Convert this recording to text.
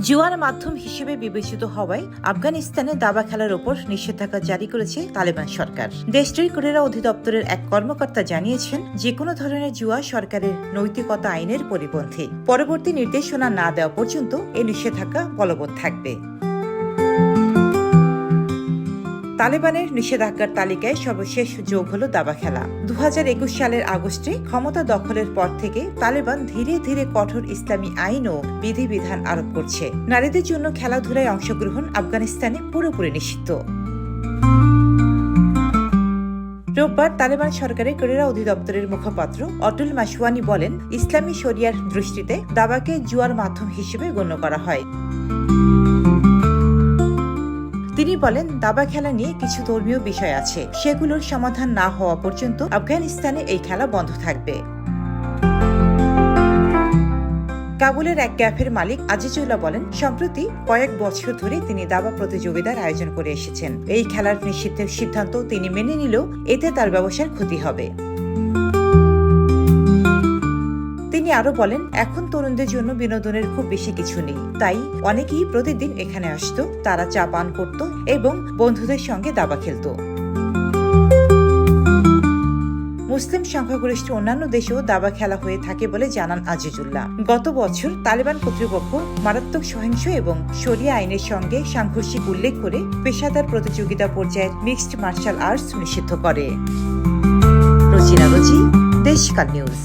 জুয়ার মাধ্যম হিসেবে বিবেচিত হওয়ায় আফগানিস্তানে দাবা খেলার ওপর নিষেধাজ্ঞা জারি করেছে তালেবান সরকার। দেশটির ক্রীড়া অধিদপ্তরের এক কর্মকর্তা জানিয়েছেন, যে কোনো ধরনের জুয়া সরকারের নৈতিকতা আইনের পরিপন্থী। পরবর্তী নির্দেশনা না দেওয়া পর্যন্ত এই নিষেধাজ্ঞা বলবৎ থাকবে। তালেবানের নিষেধাজ্ঞার তালিকায় সর্বশেষ যোগ হল দাবা খেলা। 2021 সালের আগস্টে ক্ষমতা দখলের পর থেকে তালেবান ধীরে ধীরে কঠোর ইসলামী আইন ও বিধিবিধান আরোপ করছে। নারীদের জন্য খেলাধুলায় অংশগ্রহণ আফগানিস্তানে পুরোপুরি নিষিদ্ধ। রোববার তালেবান সরকারের ক্রীড়া অধিদপ্তরের মুখপাত্র অটুল মাসওয়ানি বলেন, ইসলামী শরিয়ার দৃষ্টিতে দাবাকে জুয়ার মাধ্যম হিসেবে গণ্য করা হয়। তিনি বলেন, দাবা খেলা নিয়ে কিছু ধর্মীয় বিষয় আছে, সেগুলোর সমাধান না হওয়া পর্যন্ত আফগানিস্তানে এই খেলা বন্ধ থাকবে। কাবুলের এক ক্যাফের মালিক আজিজুল্লাহ বলেন, সম্প্রতি কয়েক বছর ধরে তিনি দাবা প্রতিযোগিতার আয়োজন করে এসেছেন। এই খেলার নিষিদ্ধের সিদ্ধান্ত তিনি মেনে নিলেও এতে তার ব্যবসার ক্ষতি হবে। তিনি আরো বলেন, এখন তরুণদের জন্য বিনোদনের খুব বেশি কিছু নেই, তাই অনেকেই প্রতিদিন এখানে আসতো। তারা চা পান করত এবং বন্ধুদের সঙ্গে দাবা খেলত। মুসলিম সংখ্যাগরিষ্ঠ অন্যান্য দেশেও দাবা খেলা হয়ে থাকে বলে জানান আজিজুল্লাহ। গত বছর তালেবান কর্তৃপক্ষ মারাত্মক সহিংস এবং শরিয়া আইনের সঙ্গে সাংঘর্ষিক উল্লেখ করে পেশাদার প্রতিযোগিতা পর্যায়ের মিক্সড মার্শাল আর্টস নিষিদ্ধ করে। রোজিনা রোজি, দেশকাল নিউজ।